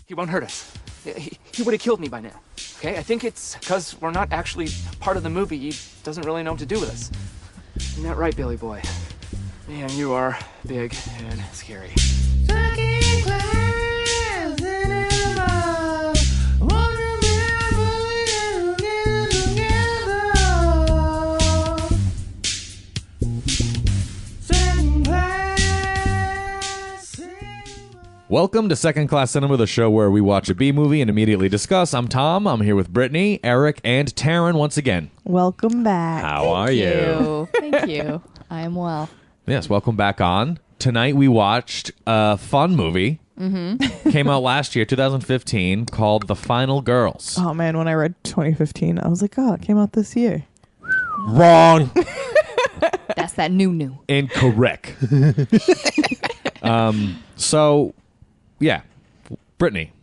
He won't hurt us. He would have killed me by now. Okay, I think it's because we're not actually part of the movie. He doesn't really know what to do with us. Isn't that right, Billy boy? Man, you are big and scary. Second class cinema. Welcome to Second Class Cinema, the show where we watch a B movie and immediately discuss. I'm Tom. I'm here with Brittany, Eric, and Taryn once again. Welcome back. How are you? Thank you. I am well. Yes, welcome back on. Tonight we watched a fun movie. Mm-hmm. Came out last year, 2015, called The Final Girls. Oh, man, when I read 2015, I was like, oh, it came out this year. Wrong. That's that new. Incorrect. So, yeah. Brittany,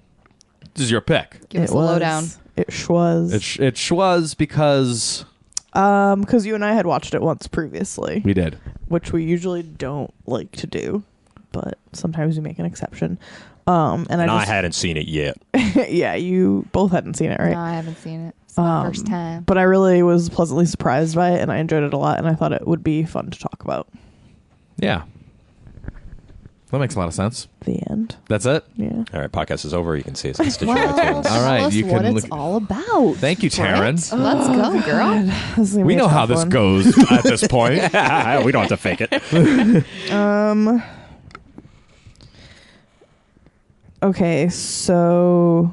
this is your pick. Give us a lowdown. It schwaz. It schwaz because... Because you and I had watched it once previously. We did. Which we usually don't like to do, but sometimes we make an exception. And I hadn't seen it yet. Yeah, you both hadn't seen it, right? No, I haven't seen it. It's my first time. But I really was pleasantly surprised by it, and I enjoyed it a lot, and I thought it would be fun to talk about. Yeah. That makes a lot of sense. The end. That's it? Yeah. All right, podcast is over. You can see us on Stitcher Well, iTunes. All right, tell us you can what look- it's all about. Thank you, Taryn. Let's go, girl. This is gonna We be a know how tough this one. goes at this point. We don't have to fake it. Okay, so...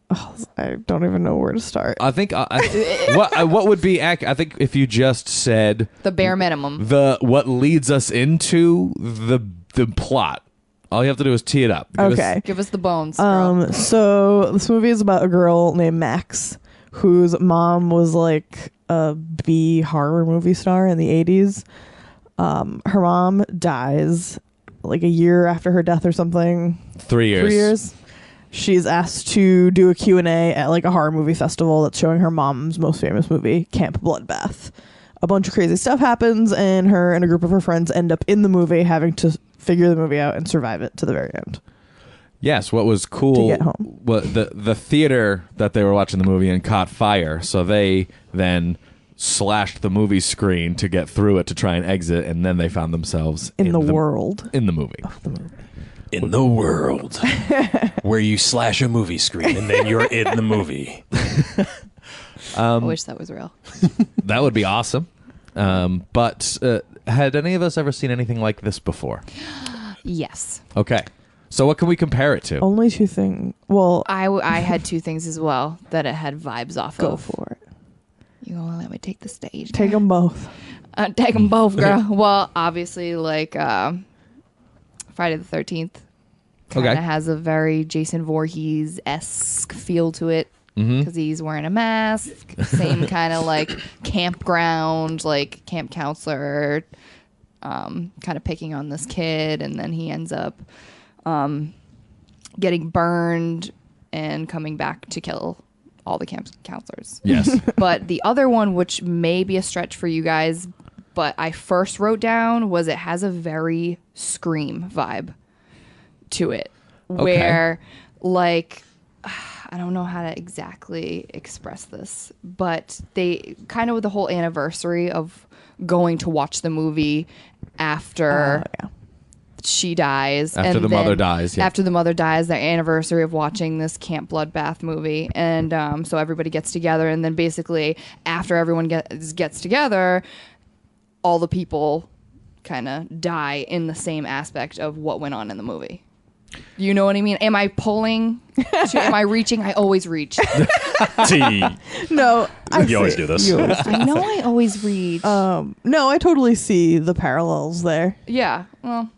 Oh, I don't even know where to start. I think what would be I think if you just said The bare minimum. what leads us into the plot. All you have to do is tee it up. Okay. Give us the bones, girl. So this movie is about a girl named Max, whose mom was like a B horror movie star in the 80s. Her mom dies like a year after her death or something. 3 years. 3 years. She's asked to do a Q&A at like a horror movie festival that's showing her mom's most famous movie, Camp Bloodbath. A bunch of crazy stuff happens, and her and a group of her friends end up in the movie having to figure the movie out and survive it to the very end. Yes, what was cool, To get home. the theater that they were watching the movie in caught fire, so they then slashed the movie screen to get through it to try and exit, and then they found themselves In the world. in the movie. In the world where you slash a movie screen and then you're in the movie. I wish that was real. That would be awesome. But had any of us ever seen anything like this before? Yes. Okay. So what can we compare it to? Only two things. Well, I had two things as well that it had vibes off go of. for it. You gonna let me take the stage? Take them both. Take them both, girl. Well, obviously, like Friday the 13th kind of Okay. has a very Jason Voorhees-esque feel to it because he's wearing a mask. Same kind of like campground, like camp counselor, kind of picking on this kid, and then he ends up getting burned and coming back to kill all the camp counselors. Yes. But the other one, which may be a stretch for you guys, but I first wrote down was it has a very Scream vibe to it. Where, like, I don't know how to exactly express this, but they kind of with the whole anniversary of going to watch the movie after she dies. After the mother dies, yeah. After the mother dies, their anniversary of watching this Camp Bloodbath movie. And so everybody gets together, and then basically after everyone gets together, all the people kind of die in the same aspect of what went on in the movie. You know what I mean? Am I pulling? Am I reaching? I always reach. No, You always do this. I know I always reach. No, I totally see the parallels there. Yeah. Well,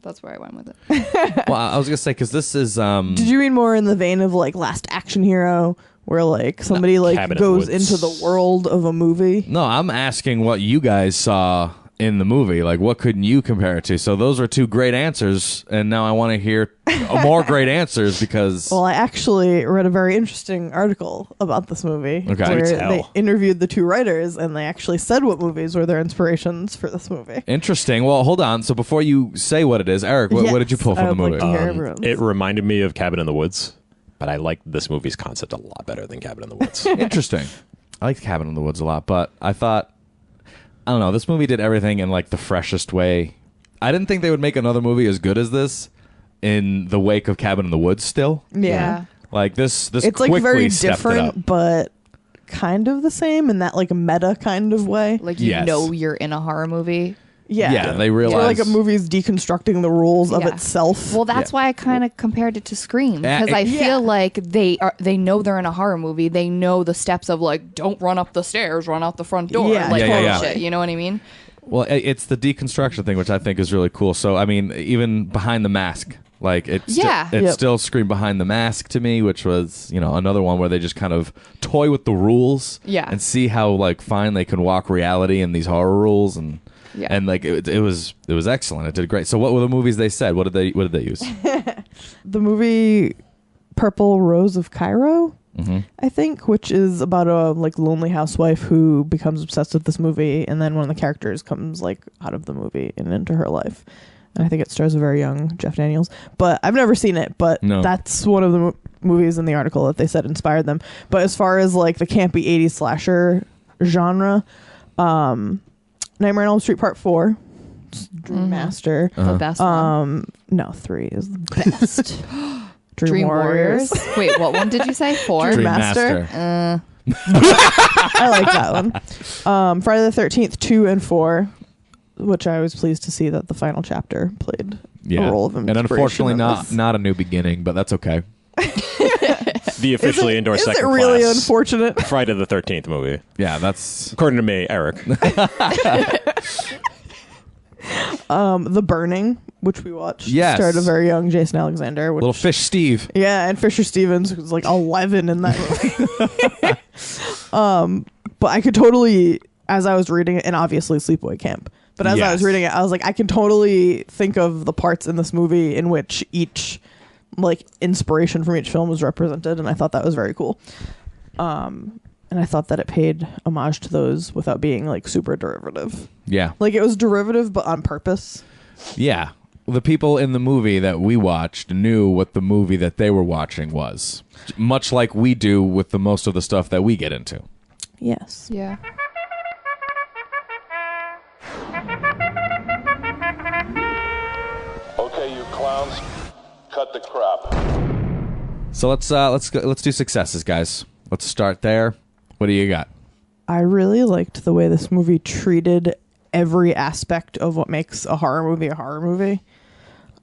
that's where I went with it. Well, I was gonna say because this is Did you mean more in the vein of like Last Action Hero, where like somebody like Cabin in the goes Woods. into the world of a movie? no. I'm asking what you guys saw in the movie? Like, what couldn't you compare it to? So those are two great answers, and now I want to hear more great answers because... Well, I actually read a very interesting article about this movie Okay. where Do tell. they interviewed the two writers, and they actually said what movies were their inspirations for this movie. Interesting. Well, hold on. So before you say what it is, Eric, what did you pull from I the would movie? like to hear everyone's. It reminded me of Cabin in the Woods, but I liked this movie's concept a lot better than Cabin in the Woods. Interesting. I liked Cabin in the Woods a lot, but I thought, I don't know, this movie did everything in like the freshest way. I didn't think they would make another movie as good as this in the wake of Cabin in the Woods still. Yeah. Like this It's quickly like very stepped it up. different, but kind of the same in that like meta kind of way. Like you Yes. know you're in a horror movie. Yeah, they Where realize like a movie's deconstructing the rules of Yeah. itself. Well, that's why I kind of compared it to Scream because I Yeah. feel like they know they're in a horror movie. They know the steps of like don't run up the stairs, run out the front door, Yeah, like yeah, all yeah. shit. You know what I mean? Well, it's the deconstruction thing, which I think is really cool. So, I mean, even Behind the Mask, like it Yeah. still screamed Behind the Mask to me, which was, you know, another one where they just kind of toy with the rules, Yeah. and see how like fine they can walk reality in these horror rules, and Yeah. and like it was excellent. It did great. So, what were the movies they said? What did they use? the movie Purple Rose of Cairo, I think, which is about a like lonely housewife who becomes obsessed with this movie, and then one of the characters comes like out of the movie and into her life. And I think it stars a very young Jeff Daniels, but I've never seen it. But No. that's one of the movies in the article that they said inspired them. But as far as like the campy 80s slasher genre, Nightmare on Elm Street Part 4, Dream Master. The best one. No, 3 is the best. Dream Warriors. Wait, what one did you say? 4? Dream Dream Master. Master. I like that one. Friday the 13th, 2 and 4, which I was pleased to see that the final chapter played Yeah, a role of and inspiration unfortunately in not this. not a new beginning, but that's okay. The officially endorsed Is it second really class unfortunate? Friday the 13th movie. Yeah, that's According to me, Eric. The Burning, which we watched, Yes. starred a very young Jason Alexander. Which, Little Fish Steve. yeah, and Fisher Stevens, who's like 11 in that movie. But I could totally, as I was reading it, and obviously Sleepaway Camp, but as I was Yes. reading it, I was like, I can totally think of the parts in this movie in which each like inspiration from each film was represented, and I thought that was very cool. And I thought that it paid homage to those without being like super derivative. Yeah. Like it was derivative, but on purpose. Yeah. The people in the movie that we watched knew what the movie that they were watching was, much like we do with the most of the stuff that we get into. Yes. Yeah. Okay, you clowns, cut the crap. So let's do successes, guys. Let's start there. What do you got? I really liked the way this movie treated every aspect of what makes a horror movie a horror movie.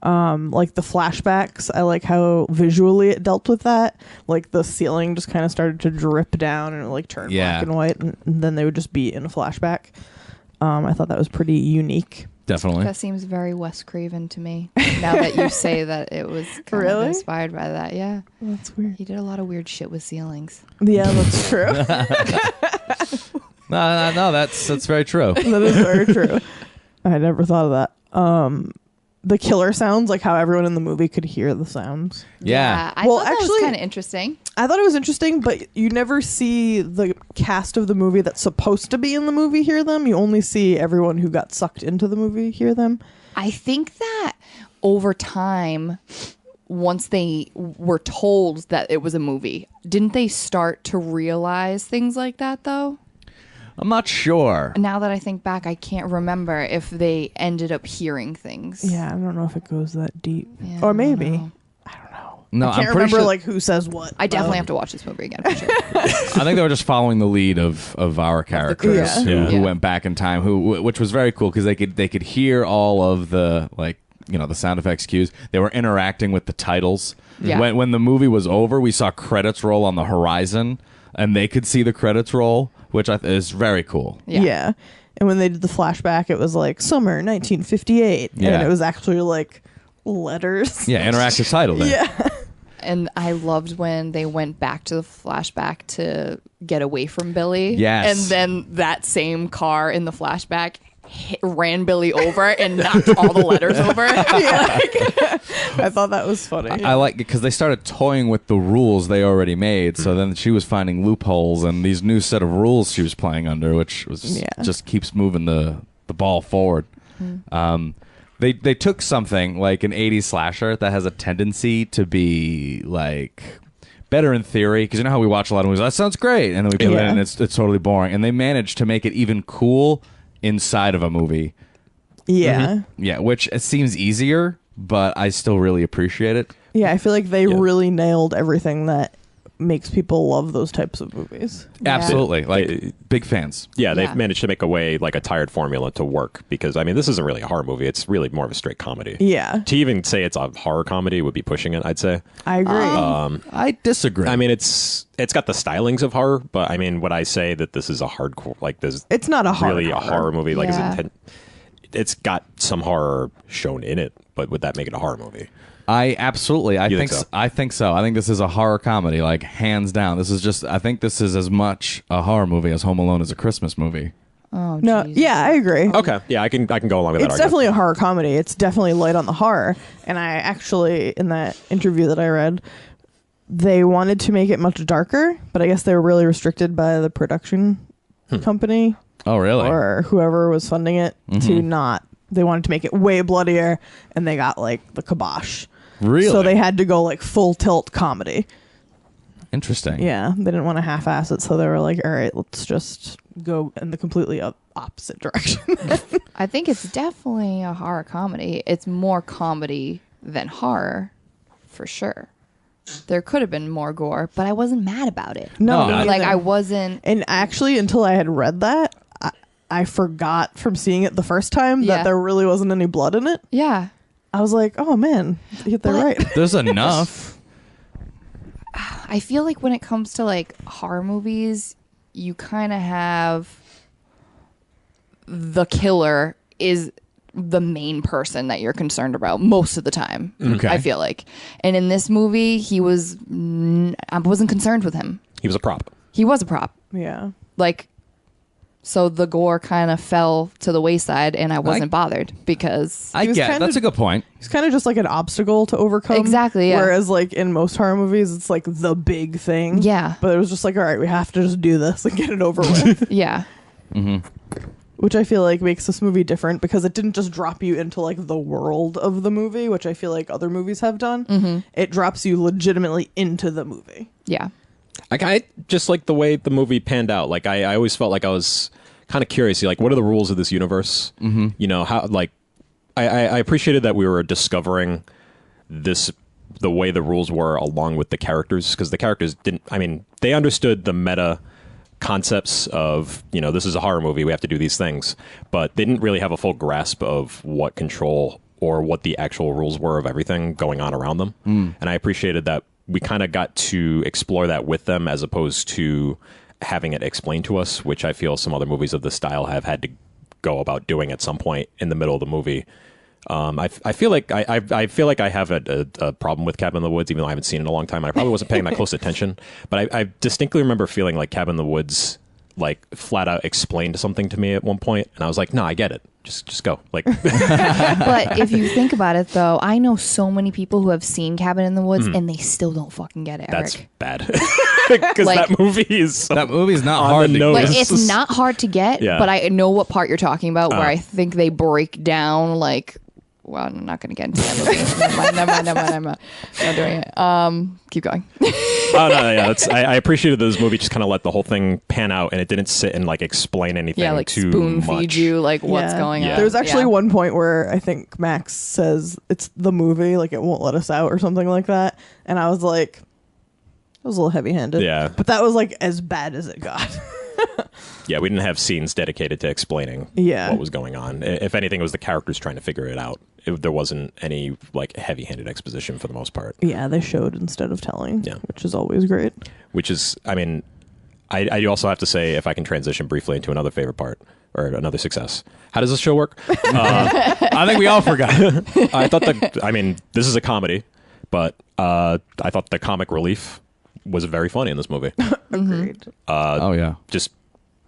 Like the flashbacks, I like how visually it dealt with that. Like the ceiling just kind of started to drip down and it like turned black and white, and then they would just be in a flashback. I thought that was pretty unique. Definitely. That seems very Wes Craven to me. Now that you say that it was kind Really? of inspired by that, yeah. That's weird. He did a lot of weird shit with ceilings. Yeah, that's true. No, that's very true. That is very true. I never thought of that. The killer sounds, like how everyone in the movie could hear the sounds. Yeah. I Well, thought that actually- was kind of interesting. I thought it was interesting, but you never see the cast of the movie that's supposed to be in the movie hear them. You only see everyone who got sucked into the movie hear them. I think that over time, once they were told that it was a movie, didn't they start to realize things like that, though? I'm not sure. Now that I think back, I can't remember if they ended up hearing things. Yeah, I don't know if it goes that deep. Yeah, Or I don't maybe. know. I don't know. No, I can't I'm pretty remember sure. like who says what. I definitely have to watch this movie again for sure. I think they were just following the lead of our characters crew. who, Yeah. who Yeah. went back in time, which was very cool because they could hear all of the the sound effects cues. They were interacting with the titles. Yeah. When the movie was over, we saw credits roll on the horizon, and they could see the credits roll, which is very cool. Yeah. And when they did the flashback, it was like summer 1958. Yeah. And it was actually like letters. Yeah, interactive title there. Yeah. And I loved when they went back to the flashback to get away from Billy. Yes. And then that same car in the flashback ran Billy over and knocked all the letters over. I thought that was funny. I like it because they started toying with the rules they already made. So then she was finding loopholes and these new set of rules she was playing under, which was just keeps moving the ball forward. They took something like an 80s slasher that has a tendency to be like better in theory, because you know how we watch a lot of movies, that sounds great, and then we put it in and it's totally boring, and they managed to make it even cool inside of a movie. Yeah, which it seems easier, but I still really appreciate it. I feel like they really nailed everything that makes people love those types of movies. Absolutely. Like big fans. They've managed to make a way, like a tired formula, to work, because I mean this isn't really a horror movie, it's really more of a straight comedy. To even say it's a horror comedy would be pushing it, I'd say. I agree. I disagree. I mean it's got the stylings of horror, but I mean would I say that this is a hardcore, like this, it's not a really a horror movie, like it's got some horror shown in it, but would that make it a horror movie? I think so? I think so. I think this is a horror comedy, like hands down. I think this is as much a horror movie as Home Alone is a Christmas movie. Oh, no, Jesus. I agree. Okay, I can go along with that. It's definitely a horror comedy. It's definitely light on the horror. And I actually, in that interview that I read, they wanted to make it much darker, but I guess they were really restricted by the production company. Oh, really? Or whoever was funding it to not. They wanted to make it way bloodier, and they got like the kibosh. Really? So they had to go like full tilt comedy. Interesting. Yeah, they didn't want to half-ass it, so they were like, all right, let's just go in the completely opposite direction. I think it's definitely a horror comedy. It's more comedy than horror, for sure. There could have been more gore, but I wasn't mad about it. No, like I wasn't. And actually, until I had read that, I forgot from seeing it the first time that there really wasn't any blood in it. Yeah. I was like, oh man, they're right. There's enough. I feel like when it comes to like horror movies, you kind of have the killer is the main person that you're concerned about most of the time. Okay. I feel like. And in this movie, I wasn't concerned with him. He was a prop. He was a prop. Yeah. Like, so the gore kind of fell to the wayside, and I wasn't bothered because that's a good point. He's kind of just like an obstacle to overcome. Exactly, yeah. Whereas like in most horror movies, it's like the big thing. Yeah. But it was just like, all right, we have to just do this and get it over with. Yeah. Which I feel like makes this movie different because it didn't just drop you into like the world of the movie, which I feel like other movies have done. It drops you legitimately into the movie. Yeah. I just like the way the movie panned out. Like I always felt like I was kind of curious. Like, what are the rules of this universe? You know, how like I appreciated that we were discovering the way the rules were along with the characters, because the characters didn't. I mean, they understood the meta concepts of, you know, this is a horror movie, we have to do these things, but they didn't really have a full grasp of what control or what the actual rules were of everything going on around them. And I appreciated that we kind of got to explore that with them as opposed to having it explained to us, which I feel some other movies of this style have had to go about doing at some point in the middle of the movie. I feel like I have a problem with Cabin in the Woods, even though I haven't seen it in a long time. I probably wasn't paying that close attention, but I distinctly remember feeling like Cabin in the Woods like flat out explained something to me at one point, and I was like, no, I get it. Just go. Like, but if you think about it, though, I know so many people who have seen Cabin in the Woods and they still don't fucking get it. That's Eric. bad. Because Like, that movie is not hard to get. Like, it's not hard to get, Yeah. but I know what part you're talking about, where I think they break down like. Well, I'm not going to get into that movie. Never mind. Not doing it. Keep going. Oh no, yeah. I appreciated that this movie just kind of let the whole thing pan out, and it didn't sit and like explain anything. Yeah, like too spoon much. feed you like what's Yeah. going on. There was actually Yeah. one point where I think Max says it's the movie, like it won't let us out or something like that. And I was like, it was a little heavy handed. Yeah. But that was like as bad as it got. Yeah, we didn't have scenes dedicated to explaining what was going on. If anything, it was the characters trying to figure it out. There wasn't any like heavy-handed exposition for the most part. Yeah, they showed instead of telling, Yeah. which is always great. Which is, I mean, I also have to say, if I can transition briefly into another favorite part or another success. How does this show work? I think we all forgot. I thought this is a comedy, but I thought the comic relief was very funny in this movie. Agreed. Oh yeah. Just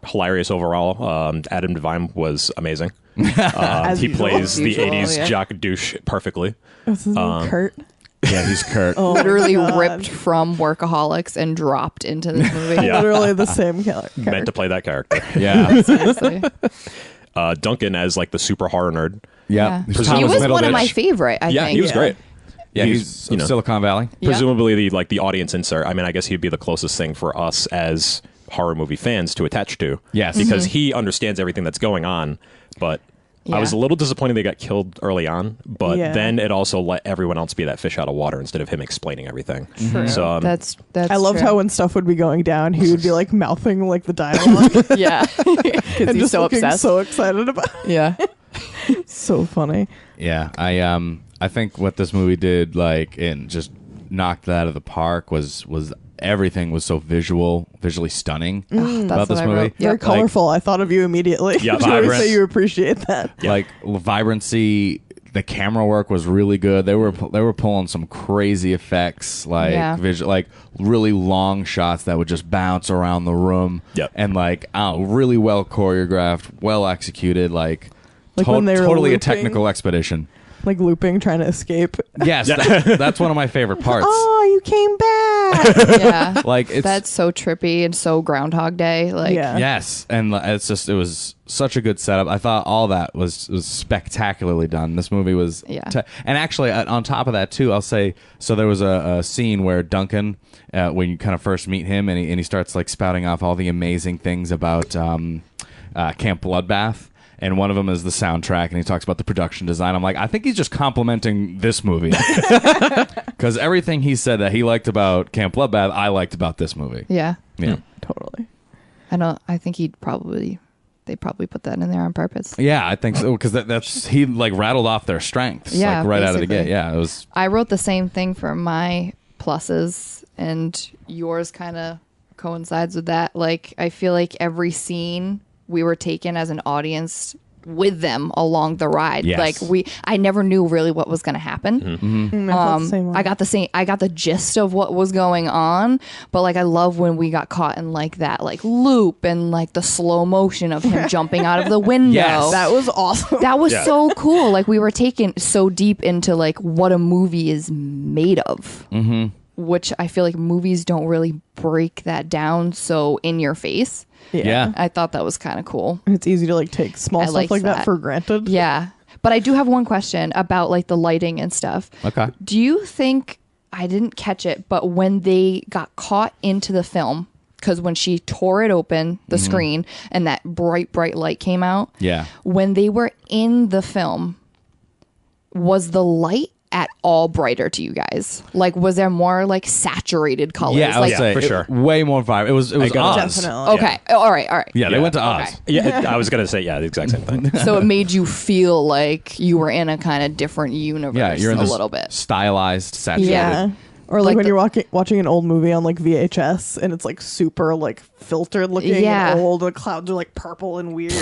hilarious overall. Adam Devine was amazing. As He usual. plays the Usual, 80s yeah. jock douche perfectly. What's his name? Kurt. Yeah, he's Kurt. Oh my Literally God. ripped from Workaholics and dropped into this movie. Yeah. Literally the same character. Meant to play that character. Yeah. Seriously. Duncan as like the super horror nerd. Yeah. He Presumably- was Middle one of my ditch. favorite, I Yeah, think. he was great. Yeah, he's you know, Silicon Valley. Yeah. presumably the audience insert. I mean, I guess he'd be the closest thing for us as horror movie fans to attach to. Yes. Because he understands everything that's going on. But I was a Yeah. little disappointed they got killed early on. But Yeah. then it also let everyone else be that fish out of water instead of him explaining everything. True. So That's I loved true. how when stuff would be going down, he would be like mouthing like the dialogue yeah, because and he's just so looking obsessed. so excited about. yeah, So funny. Yeah, I think what this movie did, like, and just knocked that out of the park was everything was so visually stunning that's about this what I movie. wrote. Very Yep. colorful. I thought of you immediately. Yeah, You always vibrant. say you appreciate that. Like vibrancy, the camera work was really good. They were pulling some crazy effects, like Yeah. like really long shots that would just bounce around the room. Yep. And like really well choreographed, well executed, like when they were totally a looping. technical expedition. Like looping, trying to escape. Yes, that's one of my favorite parts. Oh, you came back. yeah. Like it's That's so trippy and so Groundhog Day. Like, Yeah. yes, and it was such a good setup. I thought all that was spectacularly done. This movie was Yeah. and actually on top of that too, I'll say so. There was a scene where Duncan, when you kind of first meet him, and he starts like spouting off all the amazing things about Camp Bloodbath. And one of them is the soundtrack, and he talks about the production design. I'm like, I think he's just complimenting this movie. Because everything he said that he liked about Camp Bloodbath, I liked about this movie. yeah. Yeah. Totally. I think they probably put that in there on purpose. Yeah, I think so. Because that's he like rattled off their strengths Yeah, like right out of the basically. gate. Yeah, it was. I wrote the same thing for my pluses, and yours kind of coincides with that. Like, I feel like every scene we were taken as an audience with them along the ride. Yes. Like I never knew really what was going to happen. Mm-hmm. I felt the same way. I got the gist of what was going on, but like I love when we got caught in like that like loop and like the slow motion of him jumping out of the window. Yes. That was awesome. That was Yeah. so cool. Like we were taken so deep into like what a movie is made of, which I feel like movies don't really break that down so in your face. Yeah. I thought that was kind of cool. It's easy to like take small I stuff liked like that that. for granted. Yeah. But I do have one question about like the lighting and stuff. Okay. Do you think, I didn't catch it, but when they got caught into the film, because when she tore it open, the screen, and that bright light came out, Yeah. when they were in the film, was the light at all brighter to you guys? Like, was there more like saturated colors? Yeah, I like, would say for sure. way more vibrant. It was got Oz. Definitely. okay. All right. Yeah, they Yeah. went to Okay. Oz. Yeah, I was gonna say the exact same thing. So it made you feel like you were in a kind of different universe Yeah, you're in a this little bit. stylized, saturated. Yeah. Or like Like when the- you're watching an old movie on like VHS and it's like super like filtered looking Yeah. and old. The clouds are like purple and weird.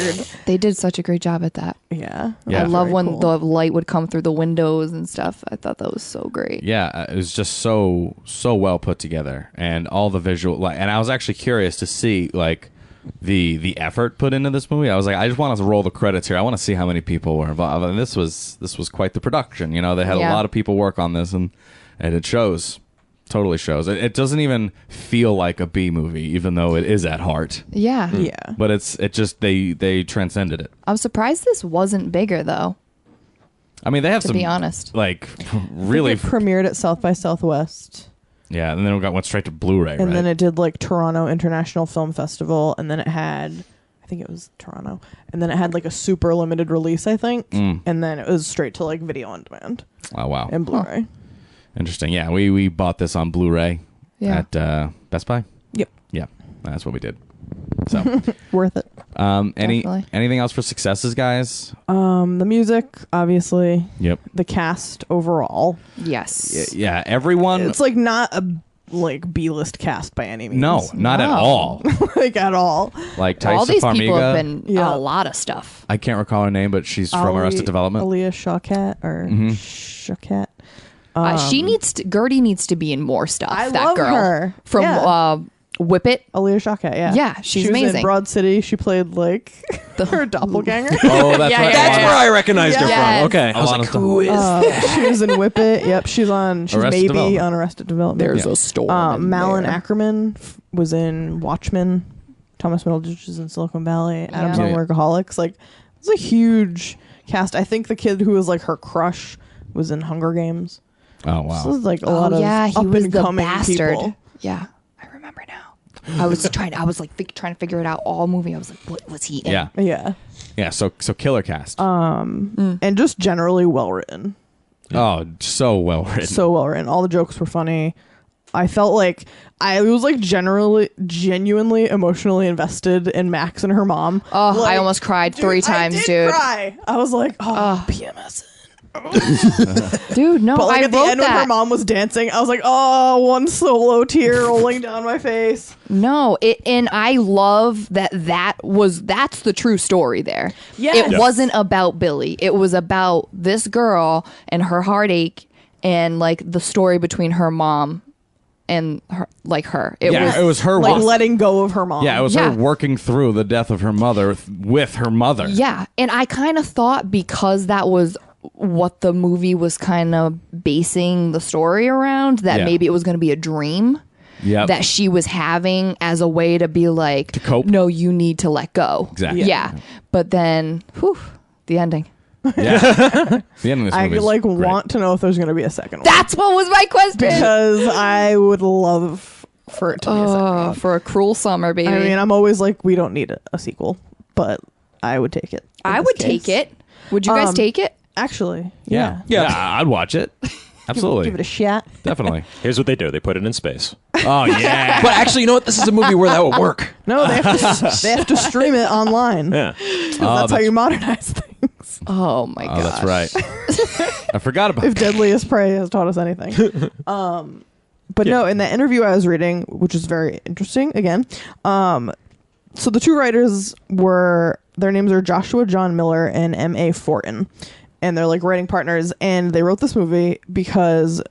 They did such a great job at that. Yeah. Yeah. I love Very when cool. the light would come through the windows and stuff. I thought that was so great. Yeah, it was just so well put together, and all the visual. Like, and I was actually curious to see like the effort put into this movie. I was like, I just want to roll the credits here. I want to see how many people were involved. And this was quite the production. You know, they had Yeah. a lot of people work on this, and it shows. Totally shows. It doesn't even feel like a B movie, even though it is at heart. Yeah. Yeah. But it just they transcended it. I'm surprised this wasn't bigger though, I mean, they have to some be honest. like really It premiered at South by Southwest. yeah, and then it went straight to Blu-ray, And right? then it did like Toronto International Film Festival. And then it had, I think it was Toronto. And then it had like a super limited release, I think. And then it was straight to like video on demand oh wow, and Blu-ray. interesting. Yeah, we bought this on Blu-ray Yeah. at Best Buy. Yep. Yeah, that's what we did. So, Worth it. Definitely. anything else for successes, guys? The music, obviously. Yep. The cast overall. Yes. Yeah, everyone. It's like not a like B-list cast by any means. No, not at No. all. like at all. Like Taissa All these Farmiga. people have been Yeah. a lot of stuff. I can't recall her name, but she's from Arrested Development. Aaliyah Shawkat or Mm-hmm. Shawkat. Gertie needs to be in more stuff. I that love girl her. from Yeah. Whip It. Aaliyah Shawkat, yeah. Yeah, she's she was amazing. in Broad City. She played like her doppelganger. Oh, that's Yeah, right. yeah, That's where I recognized her Yes. from. Okay. I was like, Honest- who is She was in Whip It. Yep, she's Arrested maybe Development. on Arrested Development. There's Yeah. a storm. Malin Ackerman was in Watchmen. Thomas Middleditch is in Silicon Valley. Adam's Yeah. on Workaholics. Like, it's a huge cast. I think the kid who was like her crush was in Hunger Games. Oh, So wow. this is like a lot of yeah, he up was and the coming bastard. people. Yeah, I remember now. I was trying to figure it out all movie. I was like, what was he in? Yeah. Yeah, Yeah, so killer cast. and just generally well written. Oh, so well written. So well written. All the jokes were funny. I felt like I was like genuinely emotionally invested in Max and her mom. Oh, Like, I almost cried 3 times, I did dude. Cry. I was like, PMS. Dude, no, But like I at the wrote end when her that. mom was dancing, I was like, oh, one solo tear rolling down my face. No, and I love that's the true story there. Yes. It wasn't about Billy. It was about this girl and her heartache and like the story between her mom and her, like her. It was her Like walk- letting go of her mom. Yeah, it was Yeah. her working through the death of her mother with her mother. Yeah, and I kind of thought because that was what the movie was kind of basing the story around, that Yeah. maybe it was going to be a dream Yep. that she was having as a way to be like, To cope. no, you need to let go. Exactly. Yeah. But then, the ending. Yeah. The end of this I movie is like great. want to know if there's going to be a second one. That's what was my question. Because I would love for it to be a second one. For a cruel summer, baby. I mean, I'm always like, we don't need a sequel, but I would take it. in I this would case. take it. Would you guys take it? Actually, Yeah. yeah. Yeah, I'd watch it. Absolutely. Give it a shot. Definitely. Here's what they do. They put it in space. Oh, yeah. But actually, you know what? This is a movie where that would work. No, they have to stream it online. Yeah. That's how you modernize things. Oh my god. Oh, that's right. I forgot about If that. Deadliest Prey has taught us anything. But no, in the interview I was reading, which is very interesting, again, so the two writers their names are Joshua John Miller and M.A. Fortin, and they're like writing partners, and they wrote this movie because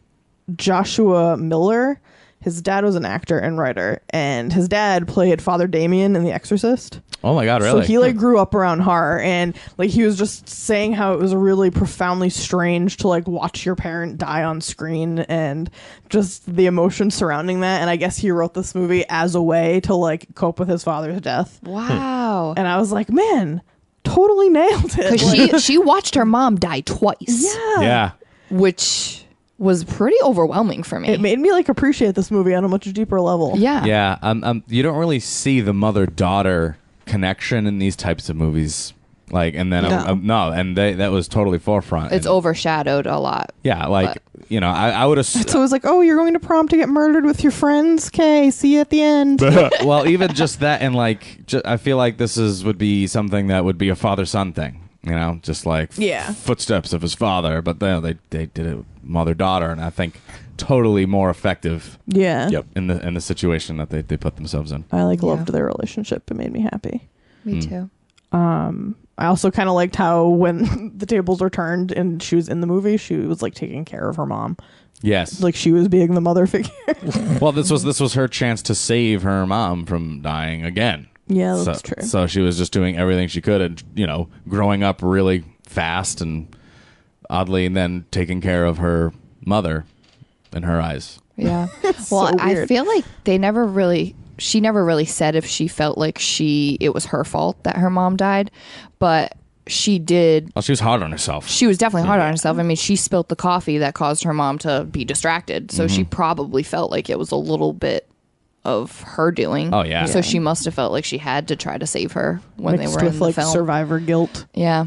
Joshua Miller, his dad was an actor and writer, and his dad played Father Damien in The Exorcist. Oh, my God, really? So he like grew up around horror, and like he was just saying how it was really profoundly strange to like watch your parent die on screen and just the emotion surrounding that. And I guess he wrote this movie as a way to like cope with his father's death. Wow. And I was like, man, totally nailed it. Because Like, she watched her mom die twice. Yeah. Which was pretty overwhelming for me. it made me like appreciate this movie on a much deeper level. yeah. Yeah. You don't really see the mother-daughter connection in these types of movies. Like, and then, that was totally forefront. It's And- overshadowed a lot. Yeah, like, I would have... So it was like, oh, you're going to prom to get murdered with your friends? Okay, see you at the end. Well, even just that, and like, I feel like this would be something that would be a father-son thing. You know, just like Yeah. footsteps of his father, but they did it mother-daughter, and I think totally more effective Yeah. Yep. in the situation that they put themselves in. I like loved Yeah. their relationship. It made me happy. Me too. I also kind of liked how when the tables were turned and she was in the movie, she was like taking care of her mom. Yes. Like she was being the mother figure. Well, this was her chance to save her mom from dying again. Yeah, So, that's true. so she was just doing everything she could, and growing up really fast and oddly, and then taking care of her mother in her eyes. Yeah. Well, so I weird. feel like she never really said if she felt like it was her fault that her mom died, but she did. Well, she was hard on herself. She was definitely hard on herself. I mean, she spilt the coffee that caused her mom to be distracted. So she probably felt like it was a little bit of her doing. Oh, yeah. So she must have felt like she had to try to save her when Mixed they were with in the like film. survivor guilt. Yeah.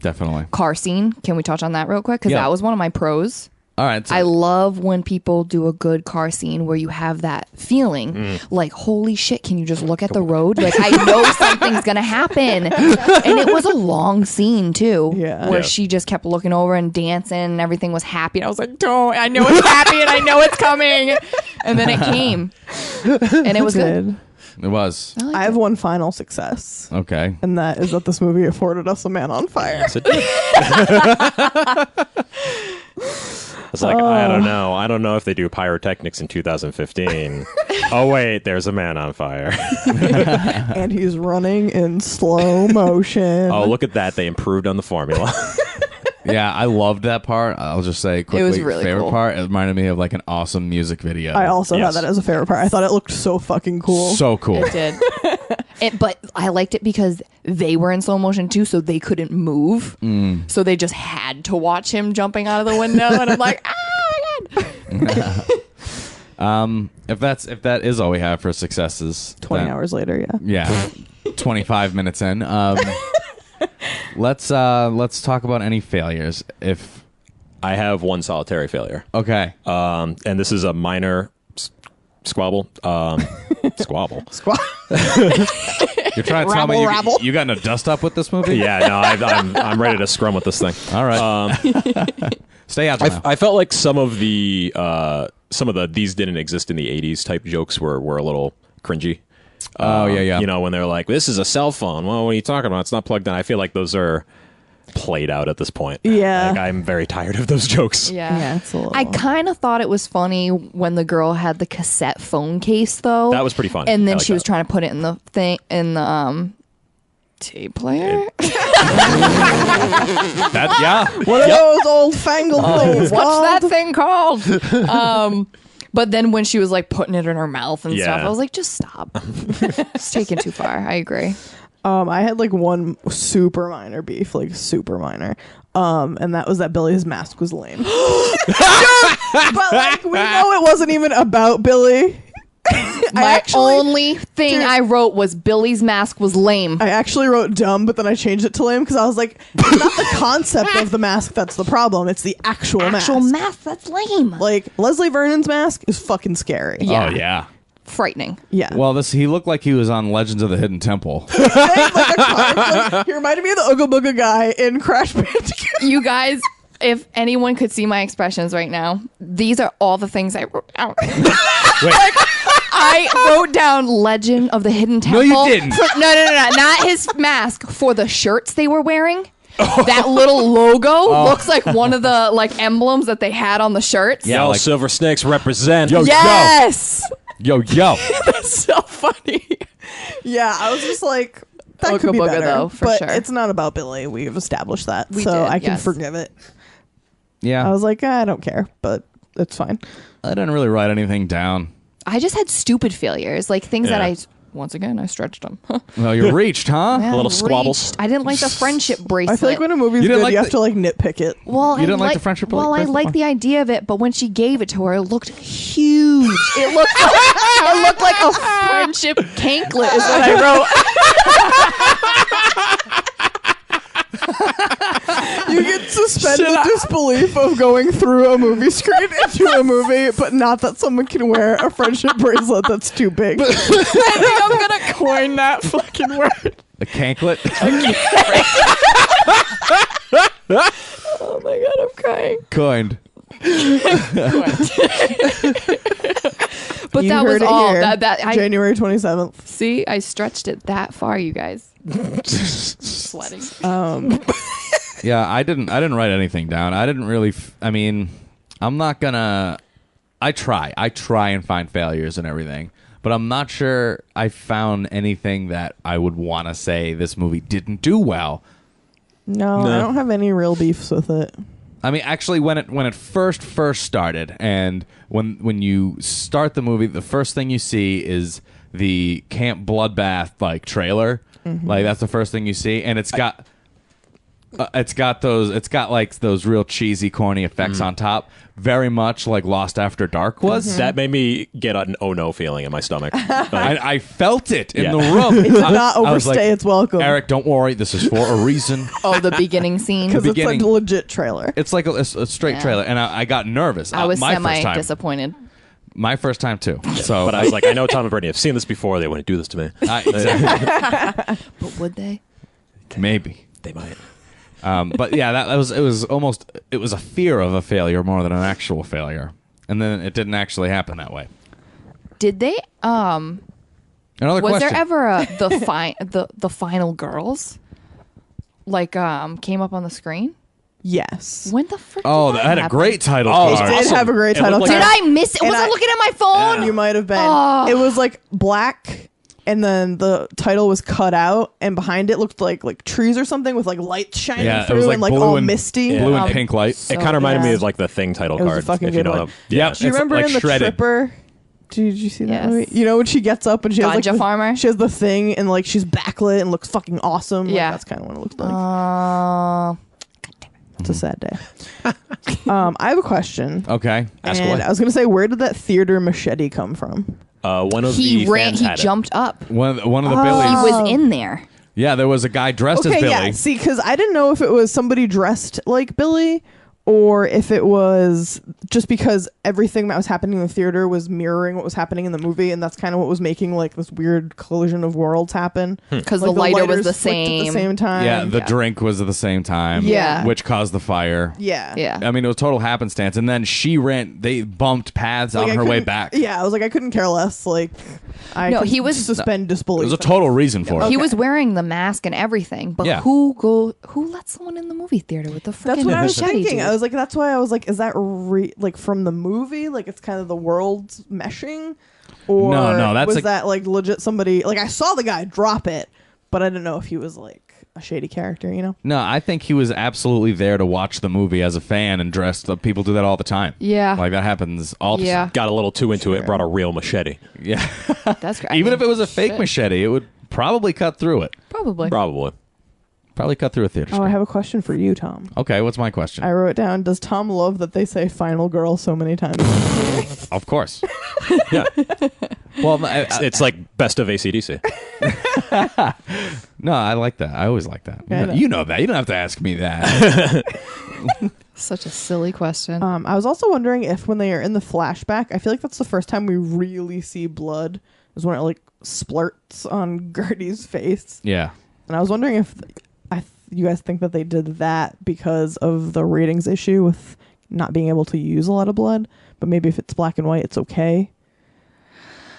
Definitely. Car scene. Can we touch on that real quick? Because Yeah. that was one of my pros. All right. So I love when people do a good car scene where you have that feeling like, holy shit, can you just look at the road? Like, I know something's going to happen. And it was a long scene, too. Yeah. Where Yeah. she just kept looking over and dancing and everything was happy. And I was like, don't, I know it's happy and I know it's coming. And then it came. And it was good. it was I liked I have it. one final success, okay. and that is that this movie afforded us a man on fire. Yes, it did. was like, I don't know. I don't know if they do pyrotechnics in 2015. Oh, wait, there's a man on fire. And he's running in slow motion. Oh, look at that. They improved on the formula. Yeah, I loved that part. I'll just say quickly, was really favorite cool. part. It reminded me of like an awesome music video. I also Yes. had that as a favorite part. I thought it looked so fucking cool. So cool. It did. But I liked it because they were in slow motion too, so they couldn't move. So they just had to watch him jumping out of the window, and I'm like, ah, my God. If that is all we have for successes, 20 then- hours later, yeah. Yeah, 25 minutes in. Let's talk about any failures. If I have one solitary failure. okay, And this is a minor squabble. Squabble. you're trying to tell me you got in a dust up with this movie. Yeah, no, I'm ready to scrum with this thing. All right. Stay out there now. I felt like some of the these didn't exist in the 80s type jokes were a little cringy. Oh, yeah. You know, when they're like, this is a cell phone. Well, what are you talking about? It's not plugged in. I feel like those are played out at this point. Yeah. Like, I'm very tired of those jokes. Yeah. It's a little... I kind of thought it was funny when the girl had the cassette phone case, though. That was pretty fun. And then I like she was that. trying to put it in the tape player. That yeah. What are those old fangled things What's called? that thing called? But then when she was like putting it in her mouth and stuff, Yeah. I was like, just stop. It's taken too far. I agree. I had like one super minor beef, like super minor. And that was that Billy's mask was lame. But like we know it wasn't even about Billy. My only thing I wrote was Billy's mask was lame. I actually wrote dumb, but then I changed it to lame because I was like, it's not the concept of the mask that's the problem. It's the actual mask. That's lame. Like Leslie Vernon's mask is fucking scary. Yeah. Oh yeah. Frightening. Yeah. Well, he looked like he was on Legends of the Hidden Temple. Like, he reminded me of the Ooga Booga guy in Crash Bandicoot. You guys, if anyone could see my expressions right now, these are all the things I wrote down. I wrote down Legend of the Hidden Temple. you didn't. No, not his mask. For the shirts they were wearing. That little logo looks like one of the like emblems that they had on the shirts. Yeah, Y'all like- Silver Snakes represent. Yes. Yo. That's so funny. Yeah, I was just like, that Ooga could be Booga, better. though, for but sure. it's not about Billy. We've established that. We so did, I can yes. forgive it. Yeah. I was like, I don't care, but it's fine. I didn't really write anything down. I just had stupid failures, like things that Yeah. once again I stretched them. Well, you reached, huh? Yeah, little squabbles. reached. I didn't like the friendship bracelet. I feel like when a movie's You good, didn't like you have the- to like nitpick it. Well, You didn't like the friendship Well, I bracelet? like the idea of it, but when she gave it to her, it looked huge. It looked like a friendship canklet is what I wrote. You get suspended disbelief of going through a movie screen into a movie, but not that someone can wear a friendship bracelet that's too big. I think I'm gonna coin that fucking word. The canklet. Oh my god, I'm crying. Coined. But You that was heard it all. here. I January 27th. see. I stretched it that far, you guys. Sweating. Yeah, I didn't write anything down. I didn't really. I mean, I'm not gonna. I try and find failures and everything, but I'm not sure I found anything that I would want to say this movie didn't do well. No, I don't have any real beefs with it. I mean, actually, when it first started, and when you start the movie, the first thing you see is the Camp Bloodbath like trailer. Like that's the first thing you see, and it's got those real cheesy, corny effects on top, very much like Lost After Dark was. That made me get an oh no feeling in my stomach. Like, I felt it in Yeah. the room. It did not I was overstay like, its welcome. Eric, don't worry. This is for a reason. Oh, the beginning scene. Because it's beginning- like a legit trailer. It's like a straight Yeah. trailer, and I got nervous. I was my first semi time. disappointed. My first time too. So, but I was like, I know Tom and Brittany have seen this before. They wouldn't do this to me. exactly. But would they? Maybe. They might. But yeah, it was a fear of a failure more than an actual failure, and then it didn't actually happen that way. Did they? Another Was question. there ever the final girls like came up on the screen? Yes. When the frick? Oh, did that had a happen? great title Oh, card. It did have a great title looked card. like- Did I miss it? Was I looking at my phone? You might have been. Oh. It was like black, and then the title was cut out, and behind it looked like trees or something with like lights shining Yeah, it through was like and like blue all and- misty. Blue and pink light. It kind of reminded me yeah. of like the Thing title It was a card. fucking if you good know one. them. Yep. Do you It's, remember like, in the shredded. Tripper? Did you see that Yes. movie? You know when she gets up and she has like Ganja farmer? She has the thing and like she's backlit and looks fucking awesome. Like, Yeah. that's kind of what it looks like. It's a sad day. I have a question. Okay. Ask and away. I was gonna say, where did that theater machete come from? One of He the ran. fans He had it. jumped up. One of the He Billies. was in there. Yeah, there was a guy dressed as Okay, Billy. yeah. See, because I didn't know if it was somebody dressed like Billy or if it was just because everything that was happening in the theater was mirroring what was happening in the movie, and that's kind of what was making like this weird collision of worlds happen. Because Like, the lighter was lighters the flicked at the same. same time. Yeah, the drink was at the same time. Yeah. Which caused the fire. yeah. Yeah. I mean, it was total happenstance. And then she ran, they bumped paths Like, on I her way couldn't- back. Yeah, I was like, I couldn't care less. Like, I No, could he was- suspend disbelief. There was a total reason for it. He was wearing the mask and everything, but Yeah. who let someone in the movie theater with the freaking That's what I was machete? thinking. dude? I was like, that's why I was like, is that like from the movie? Like it's kind of the worlds meshing, or No, that's was like- that like legit somebody? Like I saw the guy drop it, but I didn't know if he was like a shady character. You know? No, I think he was absolutely there to watch the movie as a fan and dressed up. People do that all the time. Yeah. Like that happens all the Yeah. time. Got a little too into it. Brought a real machete. Yeah. That's great. Even if it was a fake machete, it would probably cut through it. probably. Probably. Probably cut through a theater Oh, I screen. have a question for you, Tom. Okay, what's my question? I wrote down: does Tom love that they say "final girl" so many times? Of course. Yeah. Well, It's like best of ACDC. no, I like that. I always like that. Yeah, I know. You know that. You don't have to ask me that. Such a silly question. I was also wondering if when they are in the flashback, I feel like that's the first time we really see blood. Is when it like splurts on Gertie's face. Yeah. And I was wondering if you guys think that they did that because of the ratings issue with not being able to use a lot of blood, but maybe if it's black and white, it's okay.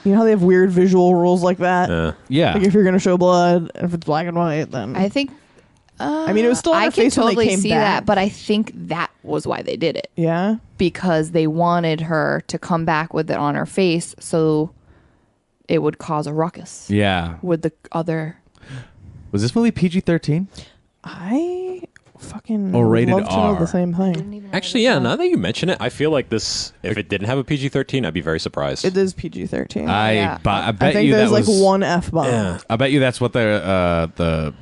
You know how they have weird visual rules like that? Yeah. Like if you're going to show blood, if it's black and white, then... I think. I mean, it was still on I her can face when they totally came see back. that, but I think that was why they did it, Yeah? because they wanted her to come back with it on her face, so it would cause a ruckus Yeah. with the other. Was this movie PG-13? I fucking Or rated love to know R. the same thing. Actually, yeah, now that you mention it, I feel like this, if it didn't have a PG-13, I'd be very surprised. It is PG-13. Yeah. I I bet think you there's that like was, one F-bomb. Yeah. I bet you that's what the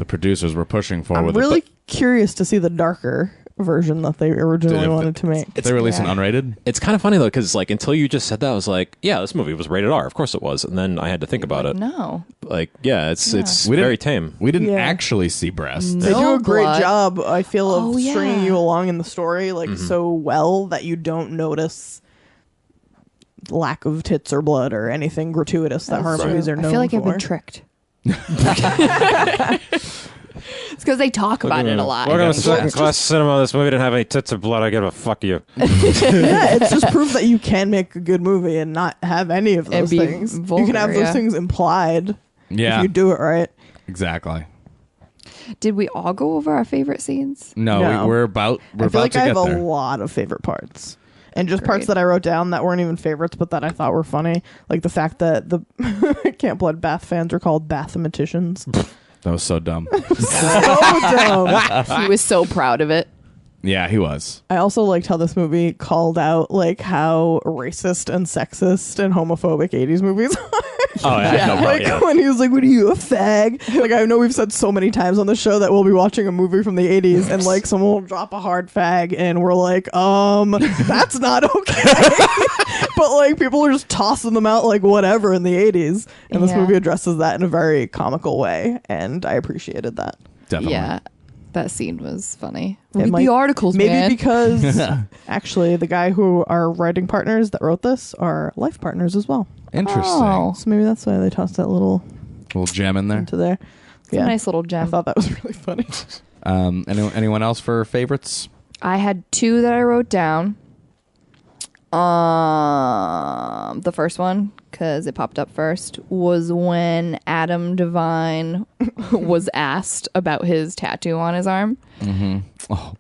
producers were pushing for I'm with really it. curious to see the darker version that they originally wanted to make. But they released an yeah. unrated? It's kind of funny, though, because like, until you just said that, I was like, yeah, this movie was rated R. Of course it was. And then I had to think about it. No. Like, yeah, it's We didn't- very tame. We didn't Yeah. actually see breasts. They do No a great blood. job, I feel, of Oh, yeah. stringing you along in the story like Mm-hmm. so well that you don't notice lack of tits or blood or anything gratuitous that horror True. movies are known I feel like for. I've been tricked. It's because they talk about it a lot. Welcome to second-class cinema. This movie didn't have any tits or blood. I give a fuck you. Yeah, it's just proof that you can make a good movie and not have any of And those be things. You vulgar, can have those yeah. things implied Yeah. if you do it right. Exactly. Did we all go over our favorite scenes? No, No. We're about I feel like to I get have there. a lot of favorite parts. And just parts Great. that I wrote down that weren't even favorites, but that I thought were funny. Like the fact that the Camp Bloodbath fans are called mathematicians. That was so dumb. So dumb. He was so proud of it. Yeah, he was. I also liked how this movie called out like how racist and sexist and homophobic 80s movies are. Oh, yeah. No, Like yeah. when he was like, "What are you, a fag?" Like I know we've said so many times on the show that we'll be watching a movie from the 80s and like someone will drop a hard fag and we're like, that's not okay. But like people are just tossing them out like whatever in the 80s, and this Yeah. movie addresses that in a very comical way, and I appreciated that. Definitely. Yeah. That scene was funny. It Read might- the articles, Maybe man. because actually the guy who are writing partners that wrote this are life partners as well. Interesting. Oh. So maybe that's why they tossed that little Little gem in there. into there. It's a nice little I gem. thought that was really funny. Anyone else for favorites? I had two that I wrote down. The first one, because it popped up first, was when Adam Devine was asked about his tattoo on his arm.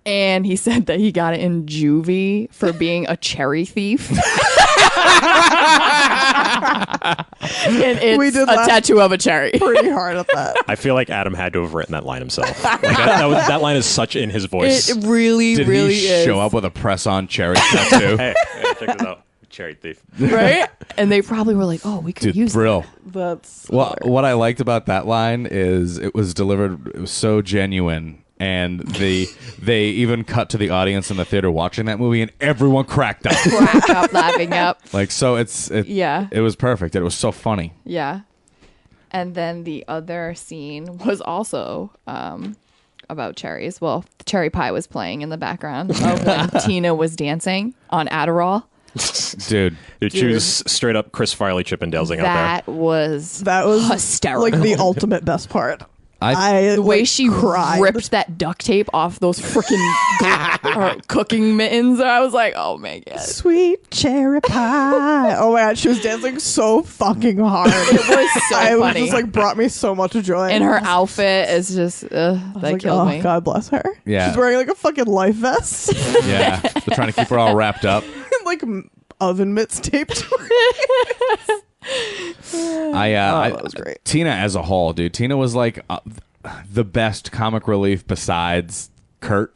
And he said that he got it in juvie for being a cherry thief. And it's a tattoo of a cherry. Pretty hard at that. I feel like Adam had to have written that line himself. Like that line is such in his voice. It really, Did really he is. show up with a press-on cherry tattoo? Hey, check this out. Cherry thief. Right? And they probably were like, oh, we could Dude, use Brill. That's Well, what I liked about that line is it was delivered. It was so genuine, and they even cut to the audience in the theater watching that movie, and everyone cracked up. crack up, laughing up. Like, so it was perfect. It was so funny. Yeah. And then the other scene was also about cherries. Well, the cherry pie was playing in the background of when Tina was dancing on Adderall. Dude, She was straight up Chris Farley Chippendalesing out That was hysterical. like the ultimate best part. The way like, she cried. ripped that duct tape off those freaking cooking mittens. I was like, oh my God. Sweet cherry pie. Oh my God, she was dancing so fucking hard. It was so It was funny. just like brought me so much joy. And her outfit is just, that like, killed oh, me. God bless her. Yeah. She's wearing like a fucking life vest. yeah, they're trying to keep her all wrapped up. And like oven mitts taped to her. That was great. Tina as a whole, dude. Tina was like the best comic relief besides Kurt.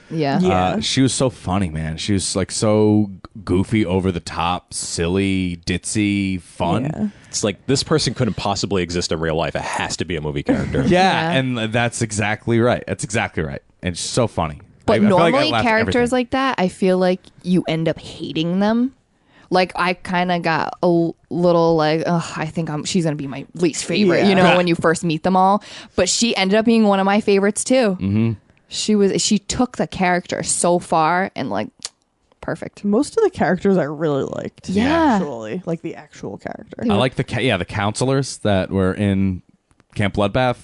Yeah. Yeah. She was so funny, man. She was like so goofy, over the top, silly, ditzy, fun. Yeah. It's like this person couldn't possibly exist in real life. It has to be a movie character. Yeah, Yeah. and that's exactly right. That's exactly right. And she's so funny. But I feel like I normally laughed at characters everything. like that, I feel like you end up hating them. Like I kind of got a little like, ugh, I think she's gonna be my least favorite. Yeah. You know, when you first meet them all. But she ended up being one of my favorites too. Mm-hmm. She took the character so far and like perfect. Most of the characters I really liked. Yeah. Actually, like the actual character. I like the counselors that were in Camp Bloodbath.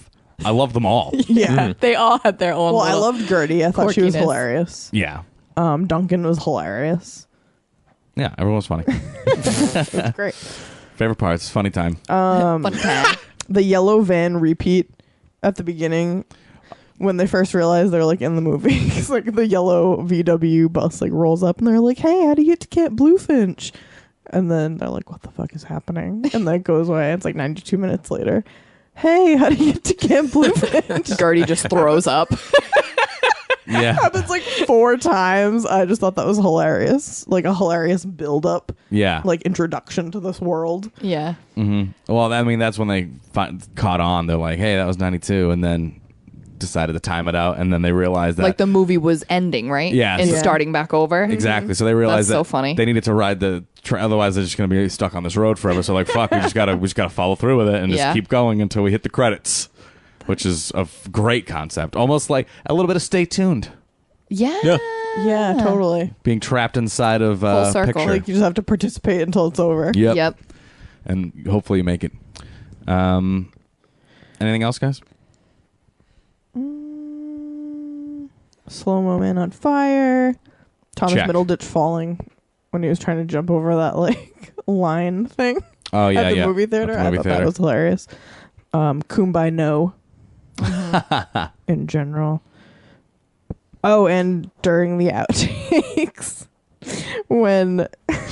I love them all. Yeah. They all had their own. Well, I loved Gertie. I thought she was quirkiness. hilarious. Yeah, Duncan was hilarious. yeah, everyone was funny. Great. Favorite parts, funny time. fun time. The yellow van repeat at the beginning when they first realized they're like in the movie. It's like the yellow VW bus like rolls up and they're like, "Hey, how do you get to Camp Bluefinch?" And then they're like, "What the fuck is happening?" And then it goes away. It's like 92 minutes later. "Hey, how do you get to Camp Bluefinch?" Gertie just throws up. Yeah, Happens like 4 times. I just thought that was hilarious. Like a hilarious build up, yeah. like introduction to this world. Yeah. Well, I mean, that's when they caught on. They're like, "Hey, that was 92," and then decided to time it out, and then they realized that Like the movie was ending, right? Yeah, And so- starting back over. exactly. So they realized That's that so funny. they needed to ride the otherwise they're just going to be stuck on this road forever. So like, fuck, we just gotta follow through with it and just Yeah. keep going until we hit the credits, which is a great concept. Almost like a little bit of Stay Tuned, Yeah. Yeah. Yeah, totally. being trapped inside of Full circle. picture. Like you just have to participate until it's over. Yep. And hopefully you make it. Anything else, guys? Slow-mo man on fire. Thomas Check. Middleditch falling when he was trying to jump over that like line thing Oh yeah, at the yeah. movie theater. At the movie I thought theater. that was hilarious. Kumbaya no. In general. Oh, and during the outtakes, when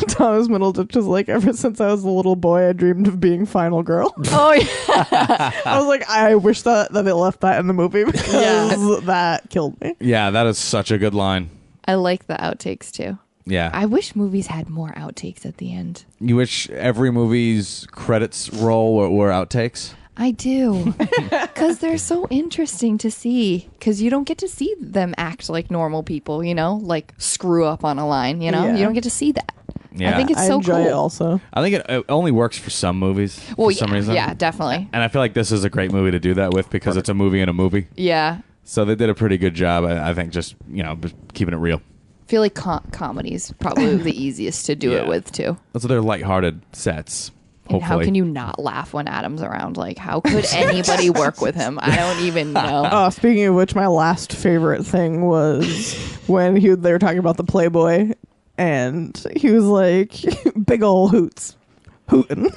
Thomas Middleditch was like, "Ever since I was a little boy, I dreamed of being Final Girl." Oh yeah. I was like, I wish that they left that in the movie because Yeah. that killed me. Yeah, that is such a good line. I like the outtakes too. Yeah. I wish movies had more outtakes at the end. You wish every movie's credits roll were outtakes? I do. Because they're so interesting to see. Because you don't get to see them act like normal people, you know? Like screw up on a line, you know? Yeah. You don't get to see that. Yeah. I think it's I so enjoy cool. it also. I think it only works for some movies Well, for some reason. yeah, definitely. And I feel like this is a great movie to do that with because it's a movie in a movie. Yeah. So they did a pretty good job, I think, just, just keeping it real. I feel like comedy's probably the easiest to do Yeah. it with, too. So they're lighthearted sets, And how hopefully. can you not laugh when Adam's around? Like, how could anybody work with him? I don't even know. Oh, speaking of which, my last favorite thing was when they were talking about the Playboy, and he was like, "Big ol' hoots." hootin'.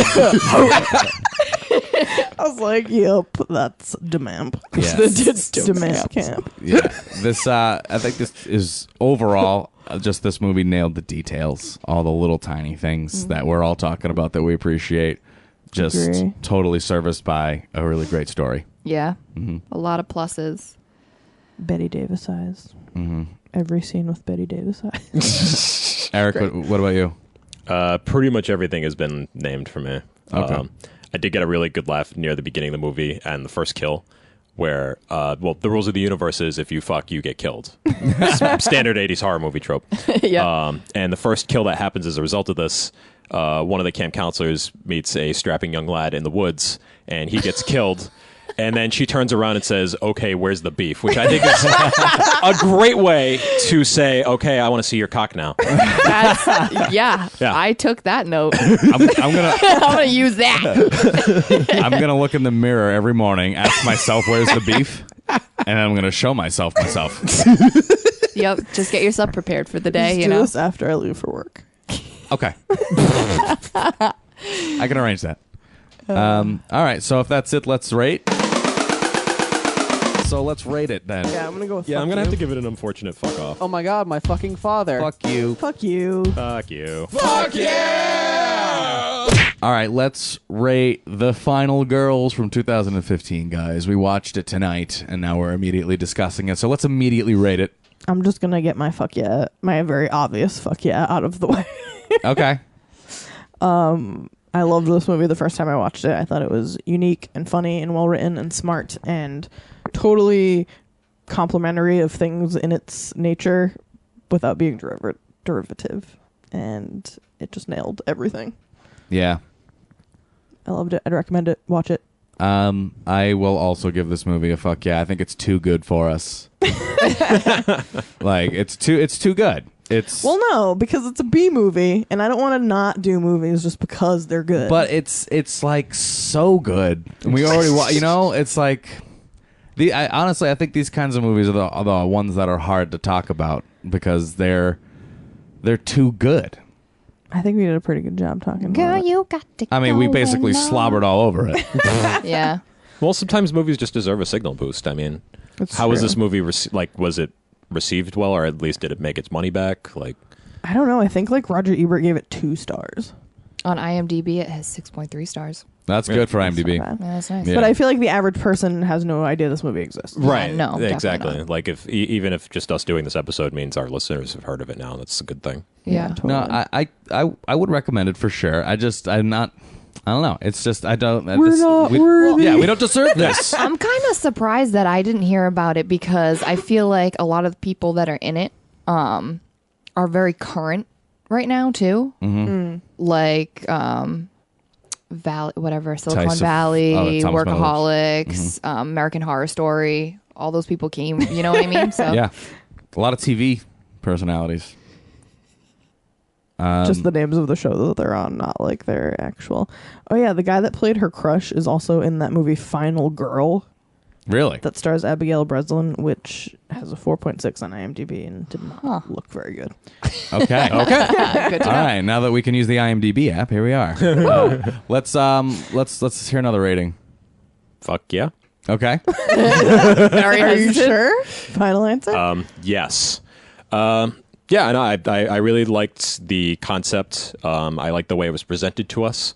I was like, yep, that's Demamp. Yeah. Demamp camp. Yeah, this I think this is overall just this movie nailed the details, all the little tiny things that we're all talking about that we appreciate. Just Agree. totally serviced by a really great story. Yeah. A lot of pluses. Betty Davis eyes. Every scene with Betty Davis eyes. Eric, what about you? Pretty much everything has been named for me. Okay. I did get a really good laugh near the beginning of the movie and the first kill, where, well, the rules of the universe is if you fuck, you get killed. Standard 80s horror movie trope. Yeah. And the first kill that happens as a result of this, one of the camp counselors meets a strapping young lad in the woods, and he gets killed. And then she turns around and says, "Okay, where's the beef?" Which I think is a great way to say, "Okay, I want to see your cock now." Yeah. I took that note. I'm gonna I'm gonna use that. I'm gonna look in the mirror every morning, ask myself where's the beef, and I'm gonna show myself. Yep. Just get yourself prepared for the day. Just You do know. this after I leave for work. Okay, I can arrange that. All right, so if that's it, let's rate. So let's rate it then. Yeah, I'm gonna go with Yeah, fuck I'm gonna you. have to give it an unfortunate fuck off. Oh my god, my fucking father. Fuck you. Fuck you. Fuck you. All right, let's rate The Final Girls from 2015, guys. We watched it tonight, and now we're immediately discussing it. So let's immediately rate it. I'm just gonna get my fuck yeah, my very obvious fuck yeah out of the way. Okay. I loved this movie the first time I watched it. I thought it was unique and funny and well written and smart and totally complimentary of things in its nature without being derivative. And it just nailed everything. Yeah. I loved it. I'd recommend it. Watch it. I will also give this movie a fuck yeah. I think it's too good for us. Like it's too good. It's Well, no, because it's a B movie, and I don't want to not do movies just because they're good. but it's like so good. And we already it's like honestly I think these kinds of movies are the ones that are hard to talk about because they're too good. I think we did a pretty good job talking Girl, about it. you got to. I mean, we basically slobbered all over it. Yeah. Well, sometimes movies just deserve a signal boost. I mean, It's how was true. this movie was it received well, or at least did it make its money back? Like, I don't know. I think like Roger Ebert gave it 2 stars. On IMDb, it has 6.3 stars. That's good for That's IMDb. not bad. Yeah, that's nice. Yeah. But I feel like the average person has no idea this movie exists. right? no, definitely exactly. not. Like, if even if just us doing this episode means our listeners have heard of it now, that's a good thing. Yeah. Totally. No, I would recommend it for sure. I don't know. It's just I don't. We're not worthy. Yeah, we don't deserve this. I'm kind of surprised that I didn't hear about it because I feel like a lot of the people that are in it are very current right now too. Like Valley, whatever, Silicon Valley, Thomas Workaholics, American Horror Story. All those people came. You know what I mean? So Yeah, a lot of TV personalities. Just the names of the show that they're on, not like their actual. Oh yeah, the guy that played her crush is also in that movie Final Girl Really? that stars Abigail Breslin, which has a 4.6 on IMDb and did not look very good. Okay. good to All know. right. Now that we can use the IMDb app, here we are. Let's hear another rating. Fuck yeah. Okay. Very Are you hesitant. sure? Final answer? Yes. Yeah, no, I really liked the concept. I liked the way it was presented to us.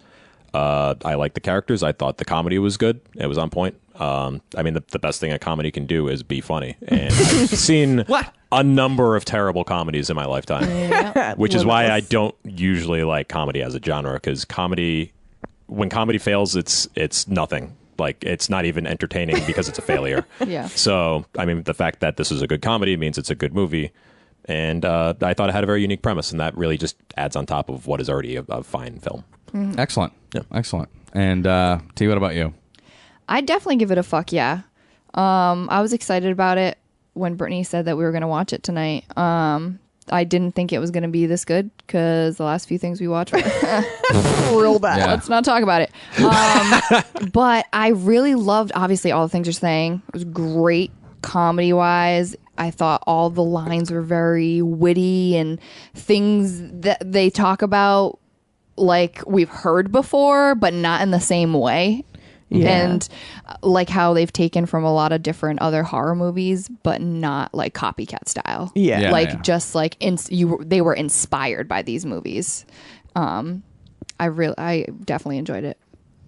I liked the characters. I thought the comedy was good. It was on point. I mean, the best thing a comedy can do is be funny. And I've seen a number of terrible comedies in my lifetime, which is why I don't usually like comedy as a genre, because when comedy fails, it's nothing. Like, it's not even entertaining because it's a failure. Yeah. So, I mean, the fact that this is a good comedy means it's a good movie. And I thought it had a very unique premise, and that really just adds on top of what is already a fine film. Excellent. Yeah. Excellent. And T, what about you? I'd definitely give it a fuck yeah. I was excited about it when Brittany said that we were going to watch it tonight. I didn't think it was going to be this good because the last few things we watched were Real bad. Yeah. let's not talk about it. But I really loved, obviously, all the things you're saying. It was great comedy-wise. I thought all the lines were very witty, and things that they talk about like we've heard before, but not in the same way. Yeah. And like how they've taken from a lot of different other horror movies, but not like copycat style. Yeah. Yeah. Like just like they were inspired by these movies. I definitely enjoyed it.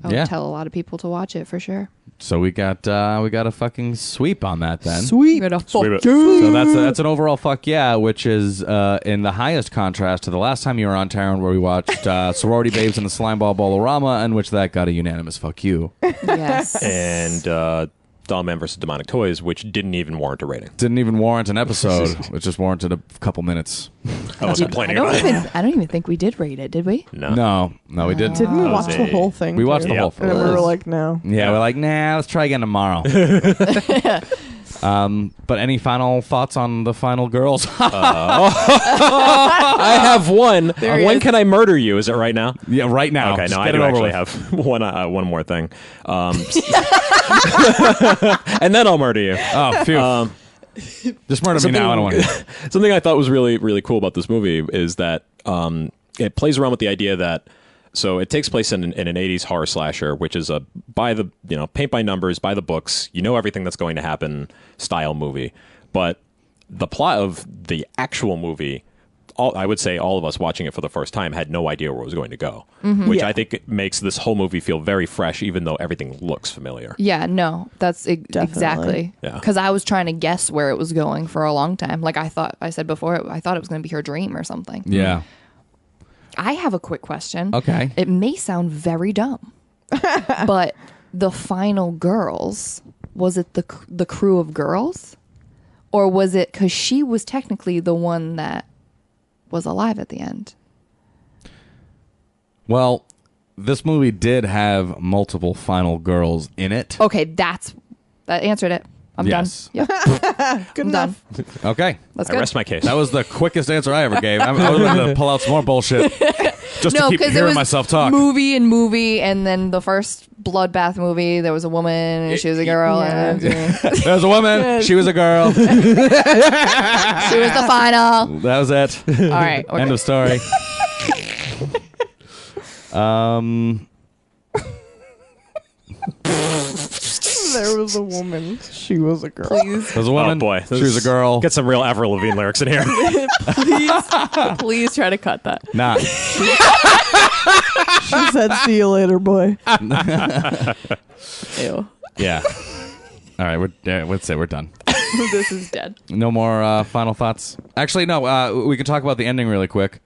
I would tell a lot of people to watch it for sure. So we got a fucking sweep on that then. Sweet. So that's an overall fuck yeah, which is in the highest contrast to the last time you were on, Taryn, where we watched Sorority Babes and the Slimeball Ballorama, in which that got a unanimous fuck you. Yes. And Dollman vs. Demonic Toys, which didn't even warrant a rating. Didn't even warrant an episode. It just warranted a couple minutes. I was complaining about it. I don't even think we did rate it, did we? No, we didn't. Didn't we That was watch the whole thing? We watched too? the whole And then we were like, no. Yeah, we're like, nah, let's try again tomorrow. But any final thoughts on the final girls? I have one. he When is. can I murder you? Is it right now? Yeah, right now. Okay, Just no, I get do it over actually with. have one more thing. And then I'll murder you. Oh, phew. Just murder me now. I don't want to. Something I thought was really, really cool about this movie is that it plays around with the idea that so it takes place in an 80s horror slasher, which is a paint by numbers, by the books, everything that's going to happen style movie. But the plot of the actual movie, I would say all of us watching it for the first time had no idea where it was going to go, which Yeah. I think makes this whole movie feel very fresh, even though everything looks familiar. Yeah, no, that's exactly. Yeah. Because I was trying to guess where it was going for a long time. Like I said before, I thought it was going to be her dream or something. Yeah. I have a quick question. Okay. It may sound very dumb, but the final girls, was it the crew of girls? Or was it because she was technically the one that was alive at the end? Well, this movie did have multiple final girls in it. Okay, that answered it. I'm Yes. done. Yep. Good I'm done. enough. Okay. That's I good. rest my case. That was the quickest answer I ever gave. I was going to pull out some more bullshit just to keep because it hearing was myself talk. movie, and then the first Bloodbath movie, there was a woman and she was a girl, and There was a woman. She was a girl. she was the final. That was it. All right. End of story. There was a woman. She was a girl. Please, There was a woman. Oh boy, She was a girl. Get some real Avril Lavigne lyrics in here. please try to cut that. Nah. She said, "See you later, boy." Ew. Yeah. All right. Let's say we're done. This is dead. No more final thoughts. Actually, no. We can talk about the ending really quick.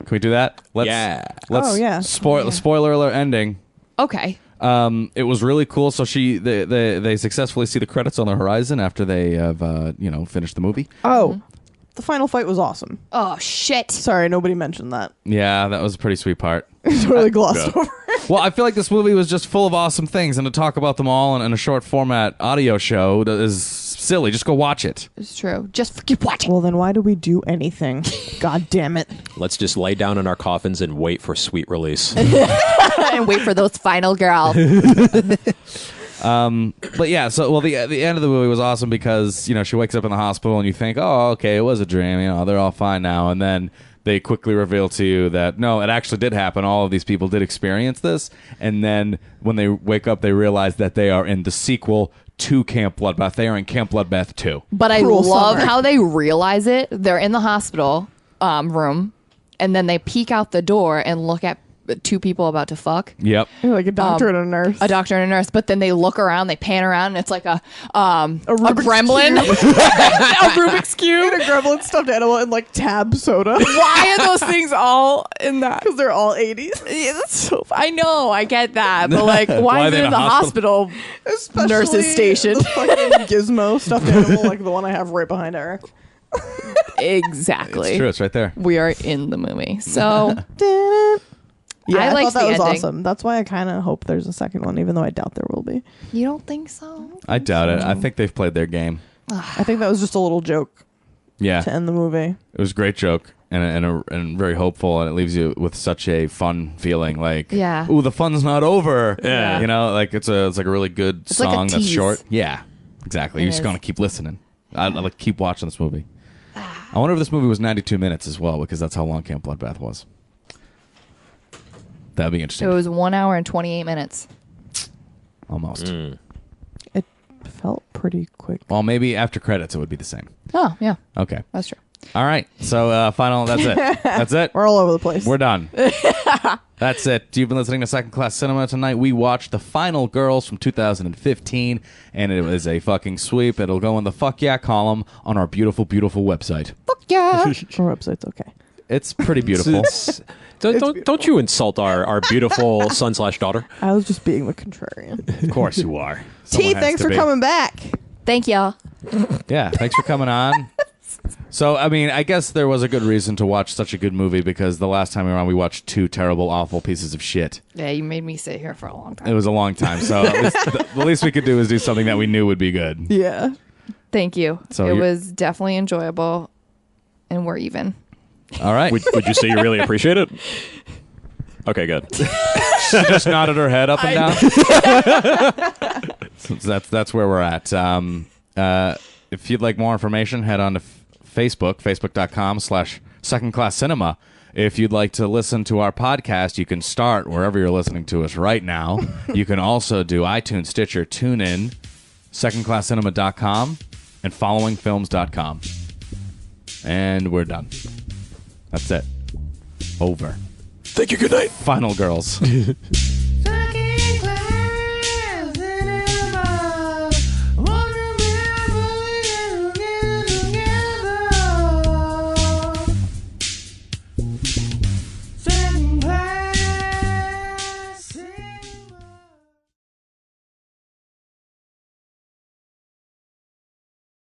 Can we do that? Yeah. Let's Oh, yeah. Spoiler alert ending. Okay. It was really cool. So they successfully see the credits on the horizon after they have finished the movie. Oh, the final fight was awesome. Oh shit. Sorry, nobody mentioned that. Yeah, that was a pretty sweet part. Totally glossed over. Well, I feel like this movie was just full of awesome things, and to talk about them all in a short format audio show is silly. Just go watch it. It's true. Just keep watching. Well, then why do we do anything? God damn it! Let's just lay down in our coffins and wait for sweet release. And wait for those final girls. But yeah, the end of the movie was awesome because she wakes up in the hospital and you think, oh, okay, it was a dream. They're all fine now, and then they quickly reveal to you that no, it actually did happen. All of these people did experience this, and then when they wake up, they realize that they are in the sequel to Camp Bloodbath. They are in Camp Bloodbath 2. But I Cruel love summer. how they realize it. They're in the hospital room, and then they peek out the door and look at two people about to fuck. Yep. You're like a doctor and a nurse. A doctor and a nurse, but then they look around, they pan around, and it's like a Rubik's gremlin, a Rubik's cube. and a gremlin stuffed animal and like tab soda. Why are those things all in that? Because they're all 80s. Yeah, that's so. I know, I get that, but like, why Why is are they it in in the a hospital? Especially Nurse's station. The fucking gizmo stuffed animal, like the one I have right behind Eric. Exactly. It's true. It's right there. We are in the movie, so Yeah, I liked thought that the was ending. awesome. That's why I kind of hope there's a second one, even though I doubt there will be. you don't think so? I doubt it. I think they've played their game. I think that was just a little joke Yeah. to end the movie. It was a great joke and very hopeful, and it leaves you with such a fun feeling. Like, Yeah. ooh, the fun's not over. Yeah. Like it's like a really good It's like a song that's tease. short. Yeah, exactly. It You're just is. gonna keep listening. I like keep watching this movie. I wonder if this movie was 92 minutes as well, because that's how long Camp Bloodbath was. That'd be It interesting. was 1 hour and 28 minutes. Almost. It felt pretty quick. Well, maybe after credits it would be the same. Oh, yeah. Okay. That's true. All right. So final. That's it. That's it. We're all over the place. We're done. That's it. You've been listening to Second Class Cinema tonight. We watched The Final Girls from 2015, and it was a fucking sweep. It'll go in the Fuck Yeah column on our beautiful, beautiful website. Fuck yeah. Our website's okay. It's pretty beautiful. Don't you insult our beautiful son/daughter. I was just being the contrarian. Of course you are. T, Someone has thanks to for be. coming back. Thank y'all. Yeah, thanks for coming on. So, I mean, I guess there was a good reason to watch such a good movie because the last time we were on, we watched 2 terrible, awful pieces of shit. Yeah, you made me sit here for a long time. It was a long time, so at least, the least we could do is do something that we knew would be good. Yeah. Thank you. So it you're- was definitely enjoyable, and we're even. All right. Would you say you really appreciate it? Okay, good. She just nodded her head up and down. So that's where we're at. If you'd like more information, head on to Facebook, facebook.com/secondclasscinema. If you'd like to listen to our podcast, you can start wherever you're listening to us right now. You can also do iTunes, Stitcher, TuneIn, secondclasscinema.com, and followingfilms.com. And we're done. That's it. Over. Thank you. Good night. Final Girls.